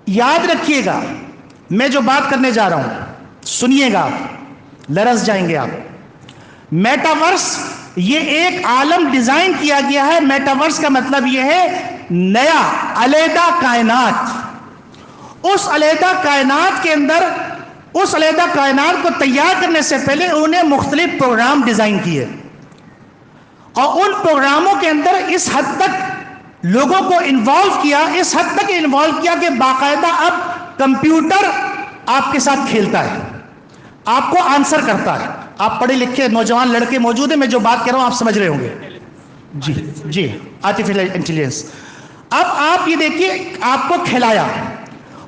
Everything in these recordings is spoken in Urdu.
یاد رکھیے گا میں جو بات کرنے جا رہا ہوں، سنیے گا، آپ لرز جائیں گے آپ۔ میٹاورس یہ ایک عالم ڈیزائن کیا گیا ہے۔ میٹاورس کا مطلب یہ ہے نیا علیحدہ کائنات۔ اس علیحدہ کائنات کے اندر، اس علیحدہ کائنات کو تیار کرنے سے پہلے انہوں نے مختلف پروگرام ڈیزائن کیے، اور ان پروگراموں کے اندر اس حد تک لوگوں کو انوالو کیا، اس حد تک انوالو کیا کہ باقاعدہ اب کمپیوٹر آپ کے ساتھ کھیلتا ہے، آپ کو آنسر کرتا ہے۔ آپ پڑھے لکھے نوجوان لڑکے موجود ہیں، میں جو بات کر رہا ہوں آپ سمجھ رہے ہوں گے۔ جی آرٹیفیشل انٹیلیجنس۔ اب آپ یہ دیکھیے، آپ کو کھلایا،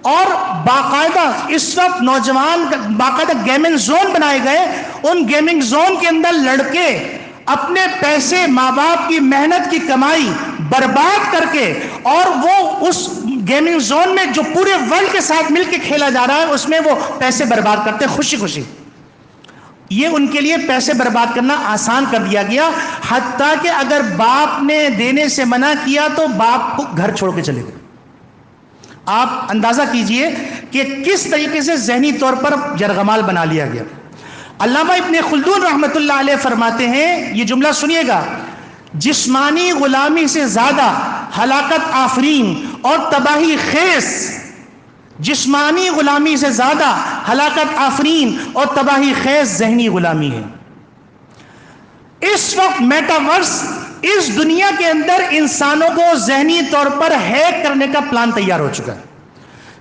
اور باقاعدہ اس وقت نوجوان باقاعدہ گیمنگ زون بنائے گئے۔ ان گیمنگ زون کے اندر لڑکے اپنے پیسے، ماں باپ کی محنت کی کمائی برباد کر کے، اور وہ اس گیمنگ زون میں جو پورے ورلڈ کے ساتھ مل کے کھیلا جا رہا ہے اس میں وہ پیسے برباد کرتے خوشی خوشی۔ یہ ان کے لیے پیسے برباد کرنا آسان کر دیا گیا، حتیٰ کہ اگر باپ نے دینے سے منع کیا تو باپ کو گھر چھوڑ کے چلے گئے۔ آپ اندازہ کیجئے کہ کس طریقے سے ذہنی طور پر یرغمال بنا لیا گیا۔ علامہ ابن خلدون رحمۃ اللہ علیہ فرماتے ہیں، یہ جملہ سنیے گا، جسمانی غلامی سے زیادہ ہلاکت آفرین اور تباہی خیز، جسمانی غلامی سے زیادہ ہلاکت آفرین اور تباہی خیز ذہنی غلامی ہے۔ اس وقت میٹاورس اس دنیا کے اندر انسانوں کو ذہنی طور پر ہیک کرنے کا پلان تیار ہو چکا ہے۔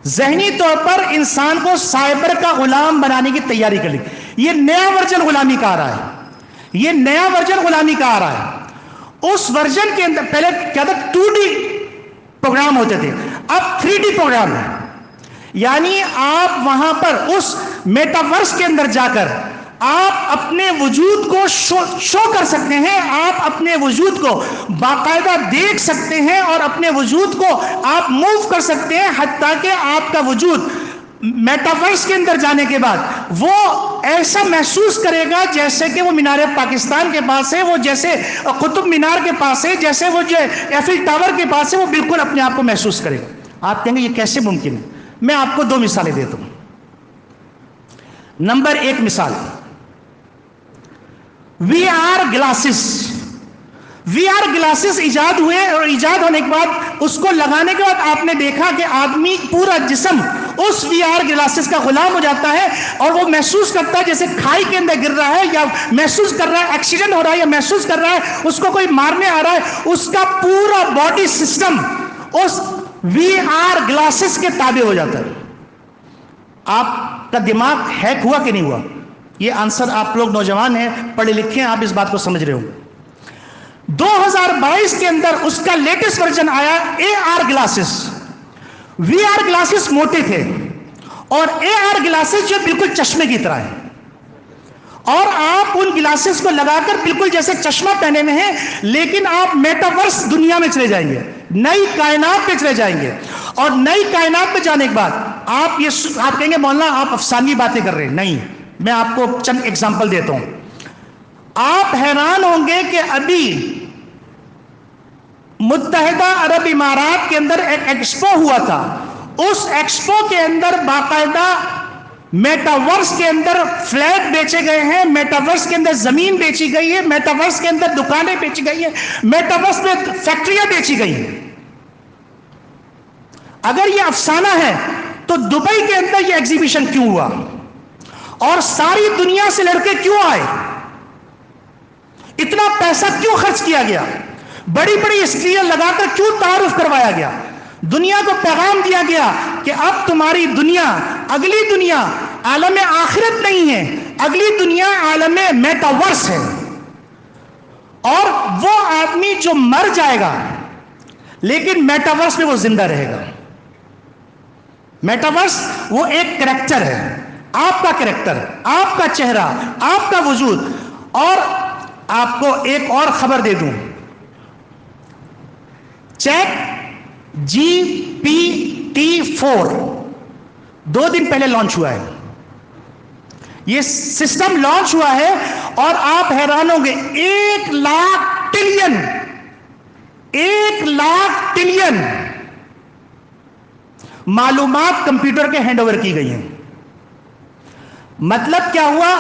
ذہنی طور پر انسان کو سائبر کا غلام بنانے کی تیاری کر لی۔ یہ نیا ورژن غلامی کا آ رہا ہے، یہ نیا ورژن غلامی کا آ رہا ہے۔ اس ورژن کے اندر پہلے کیا تھا، 2D پروگرام ہوتے تھے، اب 3D پروگرام ہے۔ یعنی آپ وہاں پر اس میٹاورس کے اندر جا کر آپ اپنے وجود کو شو کر سکتے ہیں، آپ اپنے وجود کو باقاعدہ دیکھ سکتے ہیں، اور اپنے وجود کو آپ موو کر سکتے ہیں، حتیٰ کہ آپ کا وجود میٹاورس کے اندر جانے کے بعد وہ ایسا محسوس کرے گا جیسے کہ وہ مینار پاکستان کے پاس ہے، وہ جیسے قطب مینار کے پاس ہے، جیسے وہ جو ایفل ٹاور کے پاس ہے، وہ بالکل اپنے آپ کو محسوس کرے گا۔ آپ کہیں گے یہ کیسے ممکن ہے؟ میں آپ کو 2 مثالیں دیتا ہوں۔ نمبر 1 مثال، V R glasses. V R glasses ایجاد ہوئے، اور ایجاد ہونے کے بعد اس کو لگانے کے بعد آپ نے دیکھا کہ آدمی پورا جسم اس وی آر گلاسز کا غلام ہو جاتا ہے، اور وہ محسوس کرتا ہے جیسے کھائی کے اندر گر رہا ہے، یا محسوس کر رہا ہے ایکسیڈنٹ ہو رہا ہے، یا محسوس کر رہا ہے اس کو کوئی مارنے آ رہا ہے۔ اس کا پورا باڈی سسٹم اس وی آر گلاسز کے تابع ہو جاتا ہے۔ آپ کا دماغ ہیک ہوا کہ نہیں ہوا؟ یہ آنسر، آپ لوگ نوجوان ہیں، پڑھے لکھے ہیں، آپ اس بات کو سمجھ رہے ہوں گے۔ 2022 کے اندر اس کا لیٹسٹ ورژن آیا، A R glasses. V R glasses موٹے تھے، اور اے آر گلاسز جو بالکل چشمے کی طرح ہے، اور آپ ان گلاسز کو لگا کر بالکل جیسے چشمہ پہنے ہوئے ہیں، لیکن آپ میٹاورس دنیا میں چلے جائیں گے، نئی کائنات پہ چلے جائیں گے۔ اور نئی کائنات پہ جانے کے بعد آپ کہیں گے مولانا آپ افسانوی باتیں کر رہے ہیں۔ نہیں، میں آپ کو چند ایگزامپل دیتا ہوں۔ آپ حیران ہوں گے کہ ابھی متحدہ عرب امارات کے اندر ایک ایکسپو ہوا تھا، اس ایکسپو کے اندر باقاعدہ میٹاورس کے اندر فلیٹ بیچے گئے ہیں، میٹاورس کے اندر زمین بیچی گئی ہے، میٹاورس کے اندر دکانیں بیچی گئی ہیں، میٹاورس میں فیکٹریاں بیچی گئی ہیں۔ اگر یہ افسانہ ہے تو دبئی کے اندر یہ ایگزیبیشن کیوں ہوا، اور ساری دنیا سے لڑکے کیوں آئے؟ اتنا پیسہ کیوں خرچ کیا گیا؟ بڑی بڑی اسکرین لگا کر کیوں تعارف کروایا گیا؟ دنیا کو پیغام دیا گیا کہ اب تمہاری دنیا، اگلی دنیا عالم آخرت نہیں ہے، اگلی دنیا عالم میٹاورس ہے، اور وہ آدمی جو مر جائے گا لیکن میٹاورس میں وہ زندہ رہے گا۔ میٹاورس وہ ایک کریکٹر ہے، آپ کا کریکٹر، آپ کا چہرہ، آپ کا وجود۔ اور آپ کو ایک اور خبر دے دوں، چیٹ جی پی ٹی 4 2 دن پہلے لانچ ہوا ہے۔ یہ سسٹم لانچ ہوا ہے، اور آپ حیران ہوں گے، 1,00,000 ٹریلین معلومات کمپیوٹر کے ہینڈ اوور کی گئی ہیں. مطلب کیا ہوا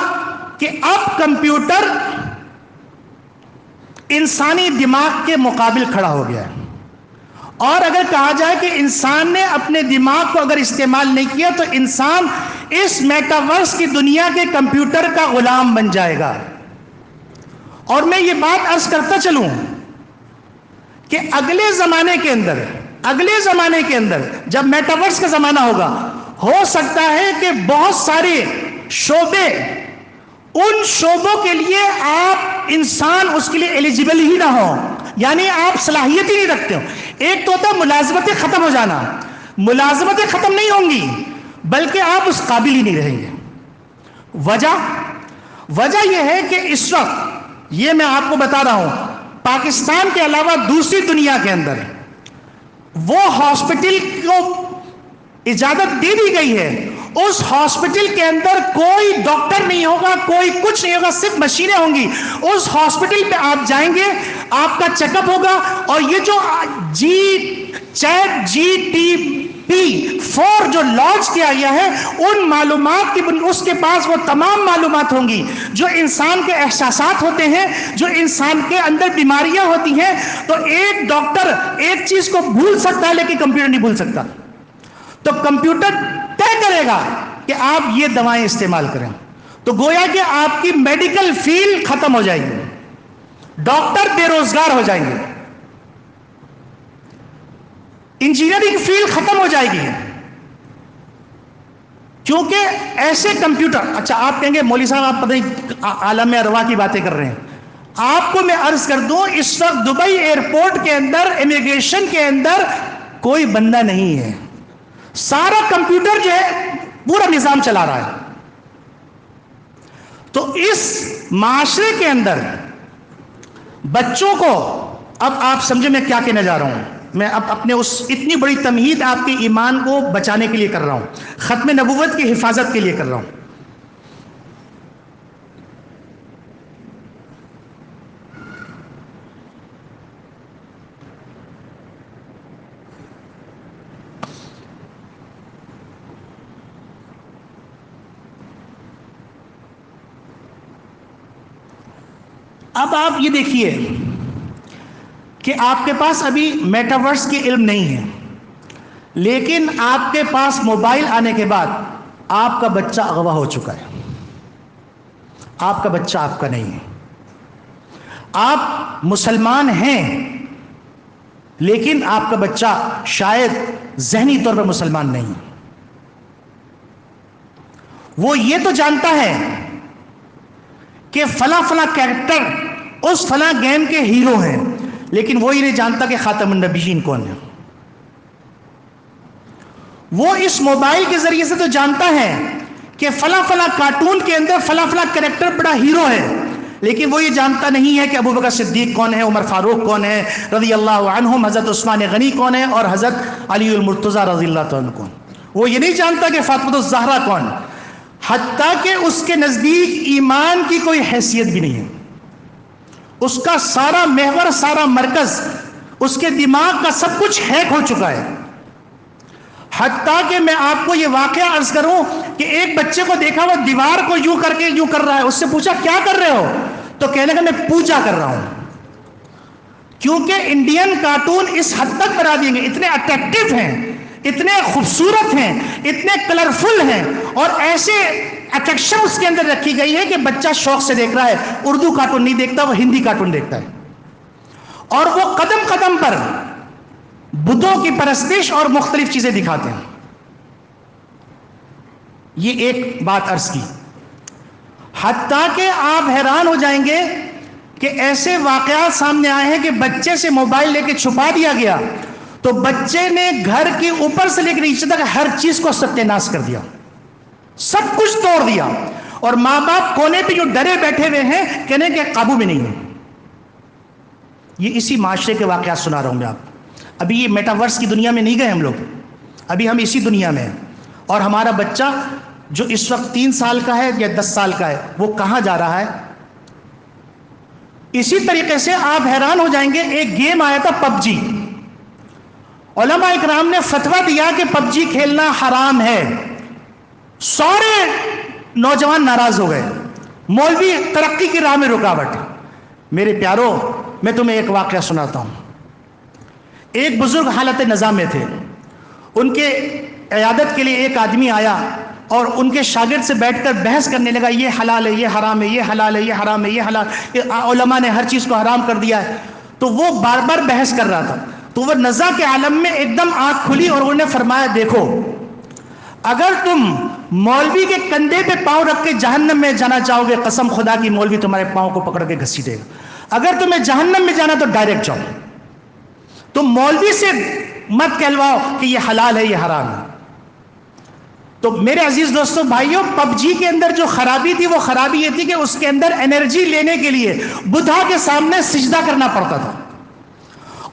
کہ اب کمپیوٹر انسانی دماغ کے مقابل کھڑا ہو گیا ہے. اور اگر کہا جائے کہ انسان نے اپنے دماغ کو اگر استعمال نہیں کیا تو انسان اس میٹاورس کی دنیا کے کمپیوٹر کا غلام بن جائے گا. اور میں یہ بات عرض کرتا چلوں کہ اگلے زمانے کے اندر جب میٹاورس کا زمانہ ہوگا، ہو سکتا ہے کہ بہت سارے شعبے، ان شعبوں کے لیے آپ انسان اس کے لیے ایلیجیبل ہی نہ ہو، یعنی آپ صلاحیت ہی نہیں رکھتے ہو. ایک تو ہوتا ہے ملازمتیں ختم ہو جانا، ملازمتیں ختم نہیں ہوں گی بلکہ آپ اس قابل ہی نہیں رہیں گے. وجہ یہ ہے کہ اس وقت یہ میں آپ کو بتا رہا ہوں، پاکستان کے علاوہ دوسری دنیا کے اندر وہ ہاسپٹل کو اجازت دے دی گئی ہے، اس ہاسپٹل کے اندر کوئی ڈاکٹر نہیں ہوگا، کوئی کچھ نہیں ہوگا، صرف مشینیں ہوں گی. اس ہاسپٹل پہ آپ جائیں گے، آپ کا چیک اپ ہوگا، اور یہ جو چیٹ GPT-4 جو لانچ کیا گیا ہے، ان معلومات کی اس کے پاس وہ تمام معلومات ہوں گی جو انسان کے احساسات ہوتے ہیں، جو انسان کے اندر بیماریاں ہوتی ہیں. تو ایک ڈاکٹر ایک چیز کو بھول سکتا ہے لیکن کمپیوٹر نہیں بھول سکتا. تو کمپیوٹر طے کرے گا کہ آپ یہ دوائیں استعمال کریں. تو گویا کہ آپ کی میڈیکل فیلڈ ختم ہو جائے گی، ڈاکٹر بے روزگار ہو جائیں گے، انجینئرنگ فیلڈ ختم ہو جائے گی، کیونکہ ایسے کمپیوٹر. اچھا آپ کہیں گے مولوی صاحب آپ پتہ نہیں عالم ارواح کی باتیں کر رہے ہیں. آپ کو میں عرض کر دوں، اس وقت دبئی ایئرپورٹ کے اندر امیگریشن کے اندر کوئی بندہ نہیں ہے، سارا کمپیوٹر جو ہے پورا نظام چلا رہا ہے. تو اس معاشرے کے اندر بچوں کو، اب آپ سمجھے میں کیا کہنے جا رہا ہوں، میں اب اپنے اس اتنی بڑی تمہید آپ کے ایمان کو بچانے کے لیے کر رہا ہوں، ختم نبوت کی حفاظت کے لیے کر رہا ہوں. اب آپ یہ دیکھیے کہ آپ کے پاس ابھی میٹاورس کے علم نہیں ہے، لیکن آپ کے پاس موبائل آنے کے بعد آپ کا بچہ اغوا ہو چکا ہے. آپ کا بچہ آپ کا نہیں ہے. آپ مسلمان ہیں لیکن آپ کا بچہ شاید ذہنی طور پر مسلمان نہیں ہے. وہ یہ تو جانتا ہے کہ فلاں فلاں کیریکٹر اس فلاں گیم کے ہیرو ہیں، لیکن وہ یہ نہیں جانتا کہ خاتم النبیین کون ہے. وہ اس موبائل کے ذریعے سے تو جانتا ہے کہ فلاں فلاں کارٹون کے اندر فلاں فلاں کیریکٹر بڑا ہیرو ہے، لیکن وہ یہ جانتا نہیں ہے کہ ابو بکر صدیق کون ہے، عمر فاروق کون ہے رضی اللہ عنہم، حضرت عثمان غنی کون ہے، اور حضرت علی المرتضیٰ رضی اللہ عنہ کون. وہ یہ نہیں جانتا کہ فاطمہ الزہرا کون، حتیٰ کہ اس کے نزدیک ایمان کی کوئی حیثیت بھی نہیں ہے. اس کا سارا محور، سارا مرکز، اس کے دماغ کا سب کچھ ہیک ہو چکا ہے. حتیٰ کہ میں آپ کو یہ واقعہ عرض کروں کہ ایک بچے کو دیکھا وہ دیوار کو یوں کر کے یوں کر رہا ہے، اس سے پوچھا کیا کر رہے ہو، تو کہنے لگا میں پوجا کر رہا ہوں. کیونکہ انڈین کارٹون اس حد تک بنا دیے گئے، اتنے اٹریکٹیو ہیں، اتنے خوبصورت ہیں، اتنے کلرفل ہیں، اور ایسے اٹریکشن اس کے اندر رکھی گئی ہے کہ بچہ شوق سے دیکھ رہا ہے. اردو کارٹون نہیں دیکھتا، وہ ہندی کارٹون دیکھتا ہے، اور وہ قدم قدم پر بتوں کی پرستش اور مختلف چیزیں دکھاتے ہیں. یہ ایک بات عرض کی. حتیٰ کہ آپ حیران ہو جائیں گے کہ ایسے واقعات سامنے آئے ہیں کہ بچے سے موبائل لے کے چھپا دیا گیا تو بچے نے گھر کے اوپر سے لے کے نیچے تک ہر چیز کو ستیہ ناش کر دیا، سب کچھ توڑ دیا، اور ماں باپ کونے پہ جو ڈرے بیٹھے ہوئے ہیں کہنے کے قابو میں نہیں ہے. یہ اسی معاشرے کے واقعات سنا رہا ہوں میں آپ. ابھی یہ میٹاورس کی دنیا میں نہیں گئے ہم لوگ، ابھی ہم اسی دنیا میں ہیں. اور ہمارا بچہ جو اس وقت 3 سال کا ہے یا 10 سال کا ہے، وہ کہاں جا رہا ہے. اسی طریقے سے آپ حیران ہو جائیں گے، ایک گیم آیا تھا PUBG، علماء اکرام نے فتویٰ دیا کہ پب جی کھیلنا حرام ہے. سارے نوجوان ناراض ہو گئے. مولوی ترقی کی راہ میں رکاوٹ. میرے پیارو، میں تمہیں ایک واقعہ سناتا ہوں. ایک بزرگ حالت نزا میں تھے. ان کے عیادت کے لیے ایک آدمی آیا اور ان کے شاگرد سے بیٹھ کر بحث کرنے لگا، یہ حلال ہے، یہ حرام ہے، یہ حلال ہے، یہ حرام ہے، یہ حلال. علماء نے ہر چیز کو حرام کر دیا ہے. تو وہ بار بار بحث کر رہا تھا. تو وہ نزا کے عالم میں ایک دم آنکھ کھلی اور انہوں نے فرمایا، دیکھو اگر تم مولوی کے کندھے پہ پاؤں رکھ کے جہنم میں جانا چاہو گے، قسم خدا کی مولوی تمہارے پاؤں کو پکڑ کے گھسیٹے گا. اگر تمہیں جہنم میں جانا تو ڈائریکٹ جاؤ. تم مولوی سے مت کہلواؤ کہ یہ حلال ہے، یہ حرام ہے. تو میرے عزیز دوستوں بھائیوں، پب جی کے اندر جو خرابی تھی وہ خرابی یہ تھی کہ اس کے اندر انرجی لینے کے لیے بدھا کے سامنے سجدہ کرنا پڑتا تھا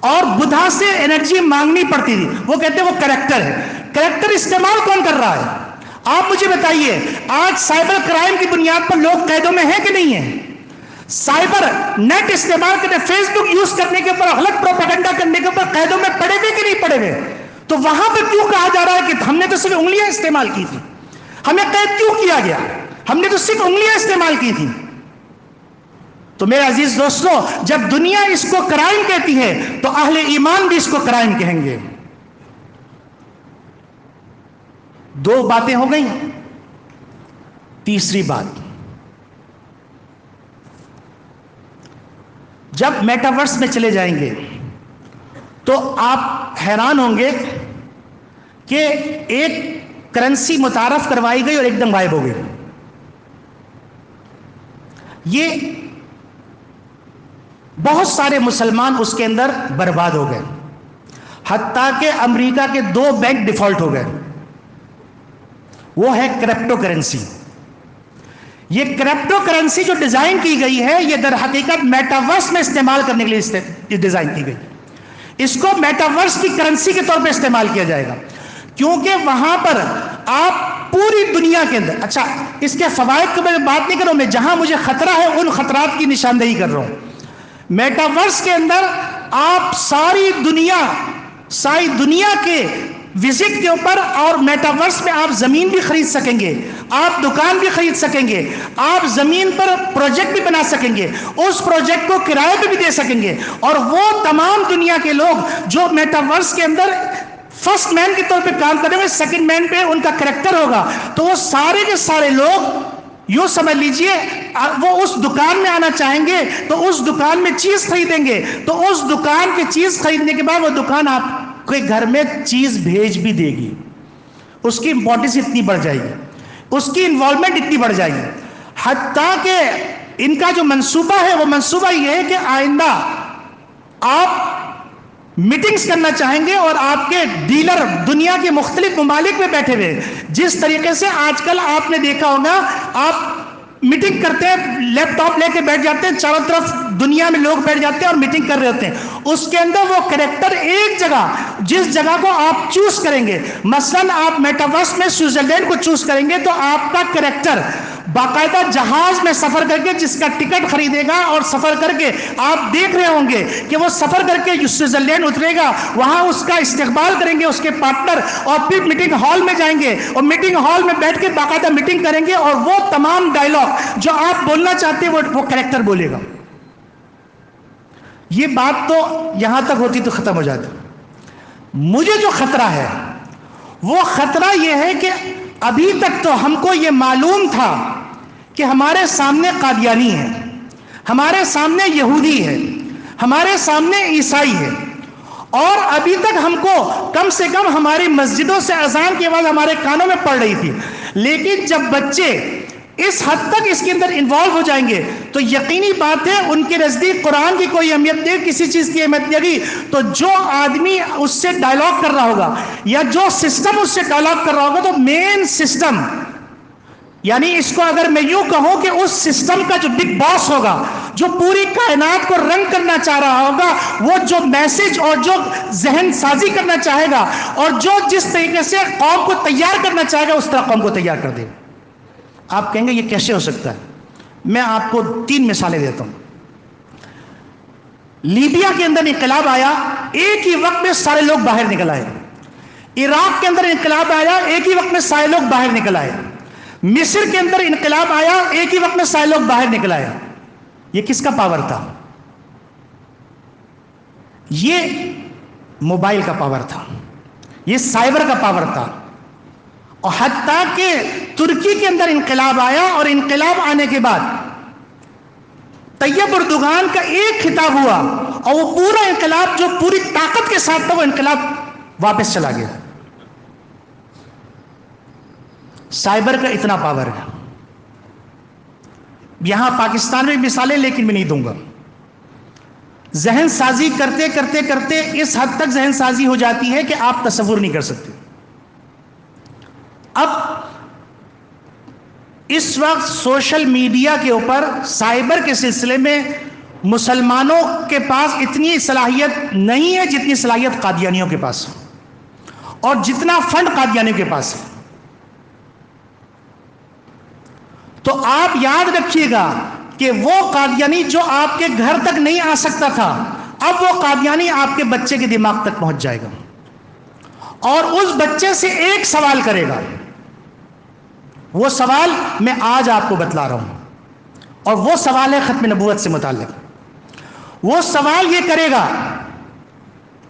اور بدھا سے انرجی مانگنی پڑتی تھی. وہ کہتے ہیں وہ کریکٹر ہے. کریکٹر استعمال کون کر رہا ہے؟ آپ مجھے بتائیے. آج سائبر کرائم کی بنیاد پر لوگ قیدوں میں ہیں کہ نہیں ہیں؟ سائبر نیٹ استعمال کرنے، فیس بک یوز کرنے کے اوپر، غلط پروپیگنڈا کرنے کے اوپر قیدوں میں پڑے ہوئے کہ نہیں پڑے ہوئے؟ تو وہاں پہ کیوں کہا جا رہا ہے کہ ہم نے تو صرف انگلیاں استعمال کی تھی؟ ہمیں قید کیوں کیا گیا؟ ہم نے تو صرف انگلیاں استعمال کی تھی. تو میرے عزیز دوستو، جب دنیا اس کو کرائم کہتی ہے تو اہل ایمان بھی اس کو کرائم کہیں گے. دو باتیں ہو گئیں. تیسری بات، جب میٹاورس میں چلے جائیں گے تو آپ حیران ہوں گے کہ ایک کرنسی متعارف کروائی گئی اور ایک دم غائب ہو گئی. یہ بہت سارے مسلمان اس کے اندر برباد ہو گئے، حتیٰ کہ امریکہ کے 2 بینک ڈیفالٹ ہو گئے. وہ ہے کرپٹو کرنسی. یہ کرپٹو کرنسی جو ڈیزائن کی گئی ہے، یہ در حقیقت میٹاورس میں استعمال کرنے کے لیے ڈیزائن کی گئی. اس کو میٹاورس کی کرنسی کے طور پہ استعمال کیا جائے گا، کیونکہ وہاں پر آپ پوری دنیا کے اندر، اچھا اس کے فوائد کی میں بات نہیں کر رہا ہوں، میں جہاں مجھے خطرہ ہے ان خطرات کی نشاندہی کر رہا ہوں. میٹاورس کے اندر آپ ساری دنیا کے وزٹ کے اوپر، اور میٹاورس میں آپ زمین بھی خرید سکیں گے، آپ دکان بھی خرید سکیں گے، آپ زمین پر پروجیکٹ بھی بنا سکیں گے، اس پروجیکٹ کو کرائے پہ بھی دے سکیں گے. اور وہ تمام دنیا کے لوگ جو میٹاورس کے اندر فرسٹ مین کے طور پہ کام کریں گے، سیکنڈ مین پہ ان کا کریکٹر ہوگا، تو وہ سارے کے سارے لوگ یوں سمجھ لیجئے وہ اس دکان میں آنا چاہیں گے تو اس دکان میں چیز خریدیں گے، تو اس دکان کی چیز خریدنے کے بعد وہ دکان آپ کے گھر میں چیز بھیج بھی دے گی. اس کی امپورٹنس اتنی بڑھ جائے گی، اس کی انوالومنٹ اتنی بڑھ جائے گی. حتیٰ کہ ان کا جو منصوبہ ہے وہ منصوبہ یہ ہے کہ آئندہ آپ میٹنگز کرنا چاہیں گے اور آپ کے ڈیلر دنیا کے مختلف ممالک میں بیٹھے ہوئے، جس طریقے سے آج کل آپ نے دیکھا ہوگا آپ میٹنگ کرتے ہیں، لیپ ٹاپ لے کے بیٹھ جاتے ہیں، چاروں طرف دنیا میں لوگ بیٹھ جاتے ہیں اور میٹنگ کر رہے ہوتے ہیں. اس کے اندر وہ کریکٹر ایک جگہ، جس جگہ کو آپ چوز کریں گے، مثلاً آپ میٹاورس میں سوئٹزرلینڈ کو چوز کریں گے تو آپ کا کریکٹر باقاعدہ جہاز میں سفر کر کے جس کا ٹکٹ خریدے گا اور سفر کر کے آپ دیکھ رہے ہوں گے کہ وہ سفر کر کے سوئٹزرلینڈ اترے گا، وہاں اس کا استقبال کریں گے اس کے پارٹنر، اور پھر میٹنگ ہال میں جائیں گے اور میٹنگ ہال میں بیٹھ کے باقاعدہ میٹنگ کریں گے، اور وہ تمام ڈائلاگ جو آپ بولنا چاہتے ہیں وہ کریکٹر بولے گا. یہ بات تو یہاں تک ہوتی تو ختم ہو جاتی. مجھے جو خطرہ ہے وہ خطرہ یہ ہے کہ ابھی تک تو ہم کو یہ معلوم تھا کہ ہمارے سامنے قادیانی ہے، ہمارے سامنے یہودی ہے، ہمارے سامنے عیسائی ہے، اور ابھی تک ہم کو کم سے کم ہماری مسجدوں سے اذان کی آواز ہمارے کانوں میں پڑ رہی تھی. لیکن جب بچے اس حد تک اس کے اندر انوالو ہو جائیں گے تو یقینی بات ہے ان کے نزدیک قرآن کی کوئی اہمیت نہیں، کسی چیز کی اہمیت نہیں ہوگی. تو جو آدمی اس سے ڈائلاگ کر رہا ہوگا یا جو سسٹم اس سے ڈائلاگ کر رہا ہوگا، تو مین سسٹم، یعنی اس کو اگر میں یوں کہوں کہ اس سسٹم کا جو بگ باس ہوگا، جو پوری کائنات کو رنگ کرنا چاہ رہا ہوگا، وہ جو میسج اور جو ذہن سازی کرنا چاہے گا اور جو جس طریقے سے قوم کو تیار کرنا چاہے گا اس طرح قوم کو تیار کر دے. آپ کہیں گے یہ کیسے ہو سکتا ہے؟ میں آپ کو 3 مثالیں دیتا ہوں. لیبیا کے اندر انقلاب آیا، ایک ہی وقت میں سارے لوگ باہر نکل آئے. عراق کے اندر انقلاب آیا، ایک ہی وقت میں سارے لوگ باہر نکل آئے. مصر کے اندر انقلاب آیا، ایک ہی وقت میں سارے لوگ باہر نکل آئے. یہ کس کا پاور تھا؟ یہ موبائل کا پاور تھا، یہ سائبر کا پاور تھا. اور حتیٰ کہ ترکی کے اندر انقلاب آیا، اور انقلاب آنے کے بعد طیب اردوغان کا ایک خطاب ہوا اور وہ پورا انقلاب جو پوری طاقت کے ساتھ تھا وہ انقلاب واپس چلا گیا. سائبر کا اتنا پاور ہے. یہاں پاکستان میں مثالیں لیکن میں نہیں دوں گا. ذہن سازی کرتے کرتے کرتے اس حد تک ذہن سازی ہو جاتی ہے کہ آپ تصور نہیں کر سکتے. اب اس وقت سوشل میڈیا کے اوپر سائبر کے سلسلے میں مسلمانوں کے پاس اتنی صلاحیت نہیں ہے جتنی صلاحیت قادیانیوں کے پاس ہے، اور جتنا فنڈ قادیانیوں کے پاس ہے. تو آپ یاد رکھیے گا کہ وہ قادیانی جو آپ کے گھر تک نہیں آ سکتا تھا، اب وہ قادیانی آپ کے بچے کے دماغ تک پہنچ جائے گا اور اس بچے سے ایک سوال کرے گا. وہ سوال میں آج آپ کو بتلا رہا ہوں، اور وہ سوال ہے ختم نبوت سے متعلق. وہ سوال یہ کرے گا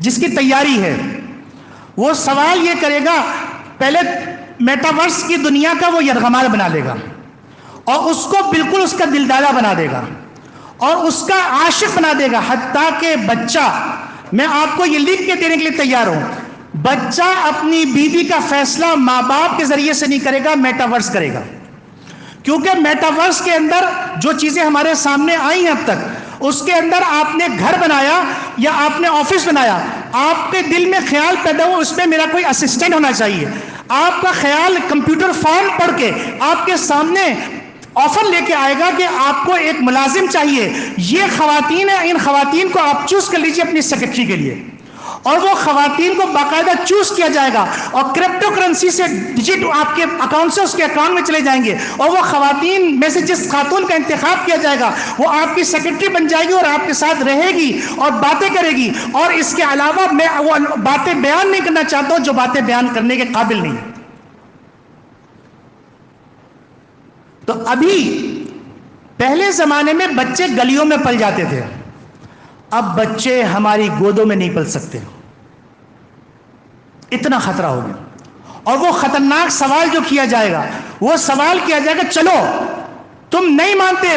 جس کی تیاری ہے. وہ سوال یہ کرے گا، پہلے میٹاورس کی دنیا کا وہ یرغمال بنا لے گا اور اس کو بالکل اس کا دلدادہ بنا دے گا اور اس کا عاشق بنا دے گا. حتیٰ کہ بچہ، میں آپ کو یہ لکھ کے دینے کے لیے تیار ہوں، بچہ اپنی بیوی کا فیصلہ ماں باپ کے ذریعے سے نہیں کرے گا، میٹاورس کرے گا. کیونکہ میٹاورس کے اندر جو چیزیں ہمارے سامنے آئی ہیں اب تک، اس کے اندر آپ نے گھر بنایا یا آپ نے آفس بنایا، آپ کے دل میں خیال پیدا ہو اس میں میرا کوئی اسسٹنٹ ہونا چاہیے. آپ کا خیال کمپیوٹر فارم پڑھ کے آپ کے سامنے آفر لے کے آئے گا کہ آپ کو ایک ملازم چاہیے. یہ خواتین ہیں، ان خواتین کو آپ چوز کر لیجئے اپنی سیکرٹری کے لیے، اور وہ خواتین کو باقاعدہ چوز کیا جائے گا اور کرپٹو کرنسی سے ڈیجٹ آپ کے اکاؤنٹ سے اس کے اکاؤنٹ میں چلے جائیں گے، اور وہ خواتین میں سے جس خاتون کا انتخاب کیا جائے گا وہ آپ کی سیکرٹری بن جائے گی اور آپ کے ساتھ رہے گی اور باتیں کرے گی. اور اس کے علاوہ میں وہ باتیں بیان نہیں کرنا چاہتا ہوں جو باتیں بیان کرنے کے قابل نہیں. تو ابھی پہلے زمانے میں بچے گلیوں میں پل جاتے تھے، اب بچے ہماری گودوں میں نہیں پل سکتے. اتنا خطرہ ہو گیا. اور وہ خطرناک سوال جو کیا جائے گا، وہ سوال کیا جائے گا، چلو تم نہیں مانتے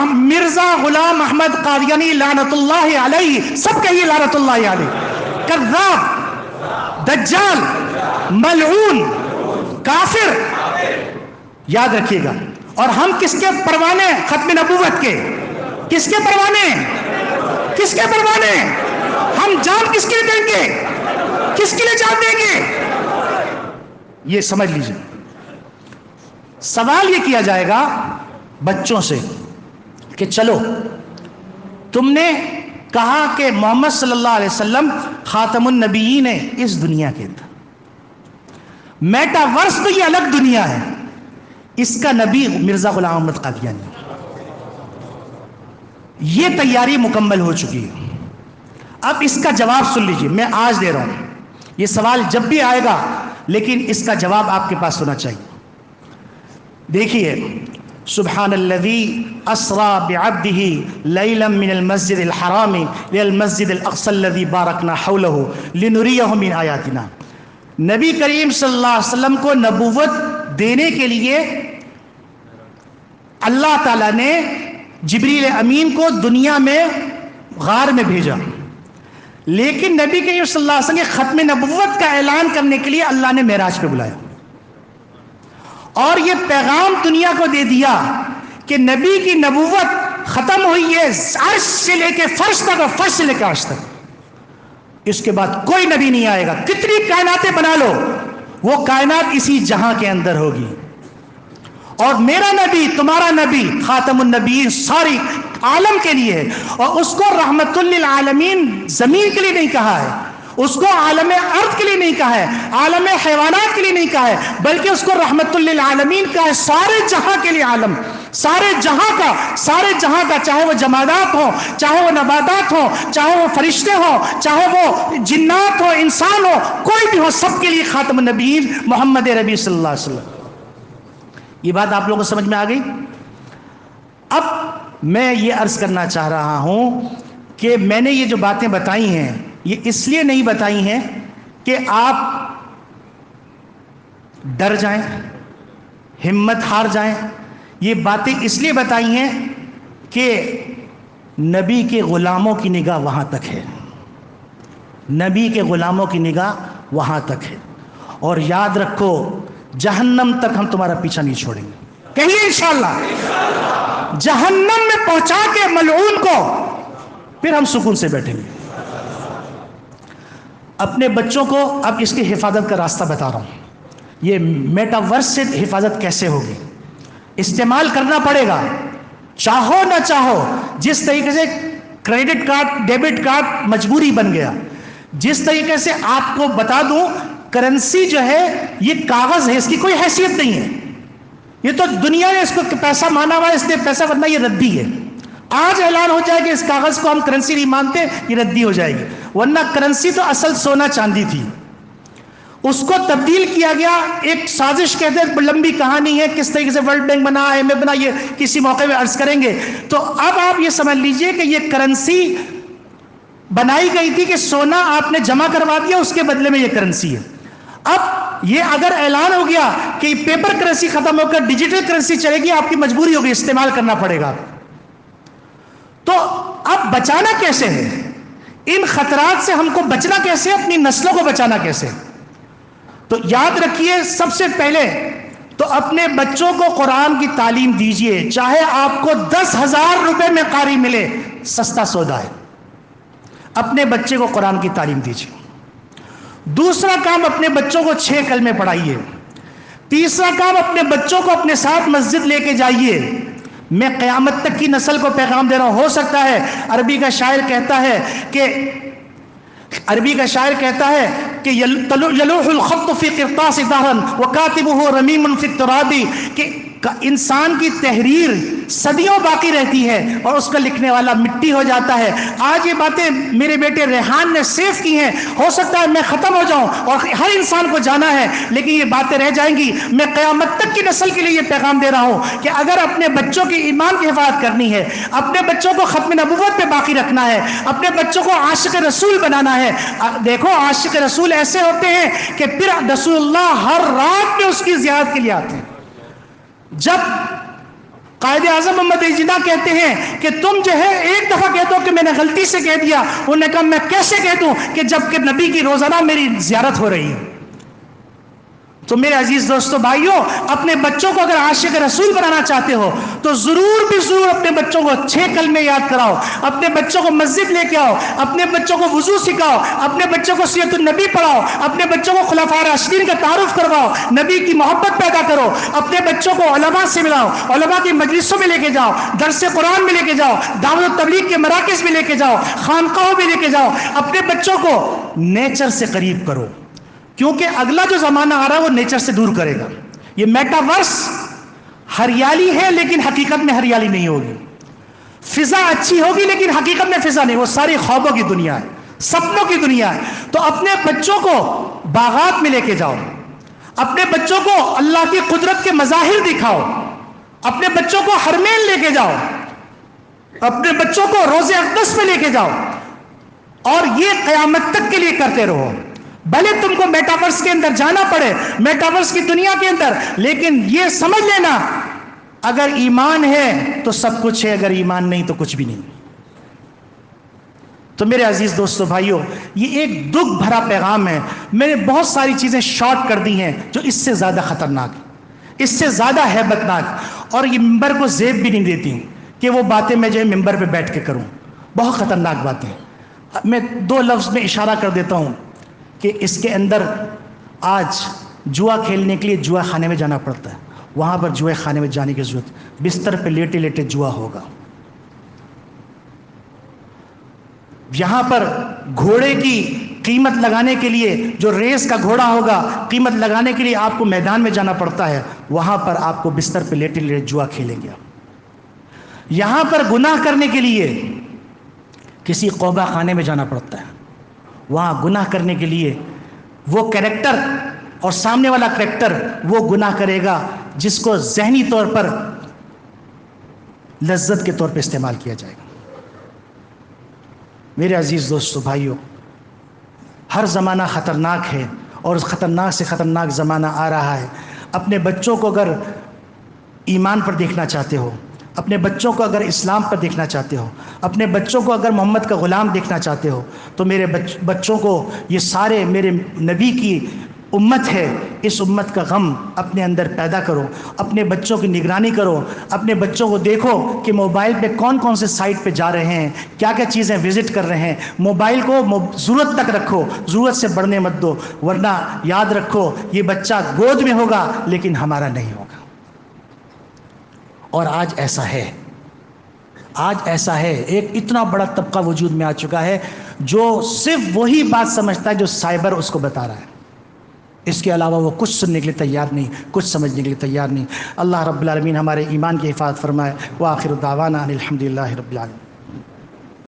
مرزا غلام احمد قادیانی لعنت اللہ علیہ، سب کہیے لعنت اللہ علیہ، کذاب، دجال، ملعون، کافر. یاد رکھیے گا. اور ہم کس کے پروانے؟ ختم نبوت کے. کس کے پروانے؟ کس کے پروانے؟ ہم جان کس کے لیے دیں گے؟ کس کے لیے جان دیں گے؟ یہ سمجھ لیجیے. سوال یہ کیا جائے گا بچوں سے کہ چلو تم نے کہا کہ محمد صلی اللہ علیہ وسلم خاتم النبیین ہے اس دنیا کے اندر، میٹاورس تو یہ الگ دنیا ہے، اس کا نبی مرزا غلام احمد قادیانی. یہ تیاری مکمل ہو چکی ہے. اب اس کا جواب سن لیجیے، میں آج دے رہا ہوں. یہ سوال جب بھی آئے گا لیکن اس کا جواب آپ کے پاس ہونا چاہیے. دیکھیے، سبحان الذی اسرا بعبدہ لیلا من المسجد الحرام الى المسجد الاقصى الذی بارکنا حولہ لنریہ من آیاتنا. نبی کریم صلی اللہ علیہ وسلم کو نبوت دینے کے لیے اللہ تعالیٰ نے جبریل امین کو دنیا میں غار میں بھیجا، لیکن نبی کریم صلی اللہ علیہ وسلم کے ختم نبوت کا اعلان کرنے کے لیے اللہ نے معراج پہ بلایا اور یہ پیغام دنیا کو دے دیا کہ نبی کی نبوت ختم ہوئی ہے عرش سے لے کے فرش تک اور فرش سے لے کے عرش تک. اس کے بعد کوئی نبی نہیں آئے گا. کتنی کائناتیں بنا لو، وہ کائنات اسی جہاں کے اندر ہوگی. اور میرا نبی، تمہارا نبی خاتم النبیین ساری عالم کے لیے ہے، اور اس کو رحمت للعالمین زمین کے لیے نہیں کہا ہے، اس کو عالم ارض کے لیے نہیں کہا ہے، عالم حیوانات کے لیے نہیں کہا ہے، بلکہ اس کو رحمت للعالمین کا ہے، سارے جہاں کے لیے عالم، سارے جہاں کا چاہے وہ جمادات ہوں، چاہے وہ نباتات ہوں، چاہے وہ فرشتے ہوں، چاہے وہ جنات ہو، انسان ہو، کوئی بھی ہو، سب کے لیے خاتم النبیین محمد ربی صلی اللہ علیہ وسلم۔ یہ بات آپ لوگوں کو سمجھ میں آ گئی؟ اب میں یہ عرض کرنا چاہ رہا ہوں کہ میں نے یہ جو باتیں بتائی ہیں یہ اس لیے نہیں بتائی ہیں کہ آپ ڈر جائیں، ہمت ہار جائیں۔ یہ باتیں اس لیے بتائی ہیں کہ نبی کے غلاموں کی نگاہ وہاں تک ہے، نبی کے غلاموں کی نگاہ وہاں تک ہے، اور یاد رکھو جہنم تک ہم تمہارا پیچھا نہیں چھوڑیں گے، کہیے انشاءاللہ، جہنم میں پہنچا کے ملعون کو پھر ہم سکون سے بیٹھیں گے۔ اپنے بچوں کو اب اس کی حفاظت کا راستہ بتا رہا ہوں۔ یہ میٹاورس سے حفاظت کیسے ہوگی؟ استعمال کرنا پڑے گا، چاہو نہ چاہو۔ جس طریقے سے کریڈٹ کارڈ، ڈیبٹ کارڈ مجبوری بن گیا، جس طریقے سے آپ کو بتا دوں کرنسی جو ہے یہ کاغذ ہے، اس کی کوئی حیثیت نہیں ہے، یہ تو دنیا نے اس کو پیسہ مانا ہوا ہے، اس نے پیسہ، ورنہ یہ ردی ہے۔ آج اعلان ہو جائے کہ اس کاغذ کو ہم کرنسی نہیں مانتے، یہ ردی ہو جائے گی، ورنہ کرنسی تو اصل سونا چاندی تھی، اس کو تبدیل کیا گیا۔ ایک سازش کہتے ہیں، لمبی کہانی ہے کس طریقے سے ورلڈ بینک بنا، IMF بنا، یہ کسی موقع میں عرض کریں گے۔ تو اب آپ یہ سمجھ لیجئے کہ یہ کرنسی بنائی گئی تھی کہ سونا آپ نے جمع کروا دیا، اس کے بدلے میں یہ کرنسی ہے۔ اب یہ اگر اعلان ہو گیا کہ پیپر کرنسی ختم ہو کر ڈیجیٹل کرنسی چلے گی، آپ کی مجبوری ہوگی، استعمال کرنا پڑے گا۔ تو اب بچانا کیسے ہے ان خطرات سے؟ ہم کو بچنا کیسے، اپنی نسلوں کو بچانا کیسے؟ تو یاد رکھیے، سب سے پہلے تو اپنے بچوں کو قرآن کی تعلیم دیجئے، چاہے آپ کو 10,000 روپے میں قاری ملے، سستا سودا ہے۔ اپنے بچے کو قرآن کی تعلیم دیجئے۔ دوسرا کام، اپنے بچوں کو 6 کلمے پڑھائیے۔ تیسرا کام، اپنے بچوں کو اپنے ساتھ مسجد لے کے جائیے۔ میں قیامت تک کی نسل کو پیغام دے رہا ہوں۔ ہو سکتا ہے عربی کا شاعر کہتا ہے کہ یلوح الخط فی قرطاس دهرا وکاتبہ رمیم فی التراب، کہ انسان کی تحریر صدیوں باقی رہتی ہے اور اس کا لکھنے والا مٹی ہو جاتا ہے۔ آج یہ باتیں میرے بیٹے ریحان نے سیو کی ہیں، ہو سکتا ہے میں ختم ہو جاؤں اور ہر انسان کو جانا ہے، لیکن یہ باتیں رہ جائیں گی۔ میں قیامت تک کی نسل کے لیے یہ پیغام دے رہا ہوں کہ اگر اپنے بچوں کی ایمان کی حفاظت کرنی ہے، اپنے بچوں کو ختم نبوت پہ باقی رکھنا ہے، اپنے بچوں کو عاشق رسول بنانا ہے۔ دیکھو عاشق رسول ایسے ہوتے ہیں کہ پھر رسول اللہ ہر رات میں اس کی زیارت کے لیے آتے ہیں۔ جب قائد اعظم محمد علی جناح کہتے ہیں کہ تم جو ہے ایک دفعہ کہہ دو کہ میں نے غلطی سے کہہ دیا، انہوں نے کہا میں کیسے کہہ دوں کہ جب کہ نبی کی روزانہ میری زیارت ہو رہی ہے۔ تو میرے عزیز دوستو بھائیوں، اپنے بچوں کو اگر عاشق رسول بنانا چاہتے ہو تو ضرور بھی ضرور اپنے بچوں کو 6 کلمے یاد کراؤ، اپنے بچوں کو مسجد لے کے آؤ، اپنے بچوں کو وضو سکھاؤ، اپنے بچوں کو سیرت النبی پڑھاؤ، اپنے بچوں کو خلفاء راشدین کا تعارف کرواؤ، نبی کی محبت پیدا کرو، اپنے بچوں کو علماء سے ملاؤ، علماء کی مجلسوں میں لے کے جاؤ، درس قرآن میں لے کے جاؤ، دعوت و تبلیغ کے مراکز میں لے کے جاؤ، خانقاہوں میں لے کے جاؤ، اپنے بچوں کو نیچر سے قریب کرو، کیونکہ اگلا جو زمانہ آ رہا ہے وہ نیچر سے دور کرے گا۔ یہ میٹاورس ہریالی ہے لیکن حقیقت میں ہریالی نہیں ہوگی، فضا اچھی ہوگی لیکن حقیقت میں فضا نہیں، وہ ساری خوابوں کی دنیا ہے، سپنوں کی دنیا ہے۔ تو اپنے بچوں کو باغات میں لے کے جاؤ، اپنے بچوں کو اللہ کی قدرت کے مظاہر دکھاؤ، اپنے بچوں کو حرمین لے کے جاؤ، اپنے بچوں کو روضہ اقدس میں لے کے جاؤ، اور یہ قیامت تک کے لیے کرتے رہو۔ بھلے تم کو میٹاورس کے اندر جانا پڑے، میٹاورس کی دنیا کے اندر، لیکن یہ سمجھ لینا اگر ایمان ہے تو سب کچھ ہے، اگر ایمان نہیں تو کچھ بھی نہیں۔ تو میرے عزیز دوستو بھائیوں، یہ ایک دکھ بھرا پیغام ہے۔ میں نے بہت ساری چیزیں شارٹ کر دی ہیں جو اس سے زیادہ خطرناک، اس سے زیادہ ہیبت ناک، اور یہ ممبر کو زیب بھی نہیں دیتی کہ وہ باتیں میں جو ہے ممبر پہ بیٹھ کے کروں، بہت خطرناک باتیں۔ میں 2 لفظ میں اشارہ کر دیتا ہوں کہ اس کے اندر آج جوا کھیلنے کے لیے جوا خانے میں جانا پڑتا ہے، وہاں پر جوئے خانے میں جانے کی ضرورت، بستر پہ لیٹے لیٹے جوا ہوگا۔ یہاں پر گھوڑے کی قیمت لگانے کے لیے، جو ریس کا گھوڑا ہوگا، قیمت لگانے کے لیے آپ کو میدان میں جانا پڑتا ہے، وہاں پر آپ کو بستر پہ لیٹے لیٹے جوا کھیلیں گے۔ یہاں پر گناہ کرنے کے لیے کسی قوبہ خانے میں جانا پڑتا ہے، وہاں گناہ کرنے کے لیے وہ کریکٹر اور سامنے والا کریکٹر وہ گناہ کرے گا جس کو ذہنی طور پر لذت کے طور پہ استعمال کیا جائے گا۔ میرے عزیز دوستو بھائیو، ہر زمانہ خطرناک ہے اور خطرناک سے خطرناک زمانہ آ رہا ہے۔ اپنے بچوں کو اگر ایمان پر دیکھنا چاہتے ہو، اپنے بچوں کو اگر اسلام پر دیکھنا چاہتے ہو، اپنے بچوں کو اگر محمد کا غلام دیکھنا چاہتے ہو، تو میرے بچوں کو یہ سارے میرے نبی کی امت ہے، اس امت کا غم اپنے اندر پیدا کرو، اپنے بچوں کی نگرانی کرو، اپنے بچوں کو دیکھو کہ موبائل پہ کون کون سے سائٹ پہ جا رہے ہیں، کیا کیا چیزیں وزٹ کر رہے ہیں۔ موبائل کو ضرورت تک رکھو، ضرورت سے بڑھنے مت دو، ورنہ یاد رکھو یہ بچہ گود میں ہوگا لیکن ہمارا نہیں ہوگا۔ اور آج ایسا ہے ایک اتنا بڑا طبقہ وجود میں آ چکا ہے جو صرف وہی بات سمجھتا ہے جو سائبر اس کو بتا رہا ہے، اس کے علاوہ وہ کچھ سننے کے لیے تیار نہیں، کچھ سمجھنے کے لیے تیار نہیں۔ اللہ رب العالمین ہمارے ایمان کی حفاظت فرمائے۔ وآخر دعوانا ان الحمد للہ رب العالمین۔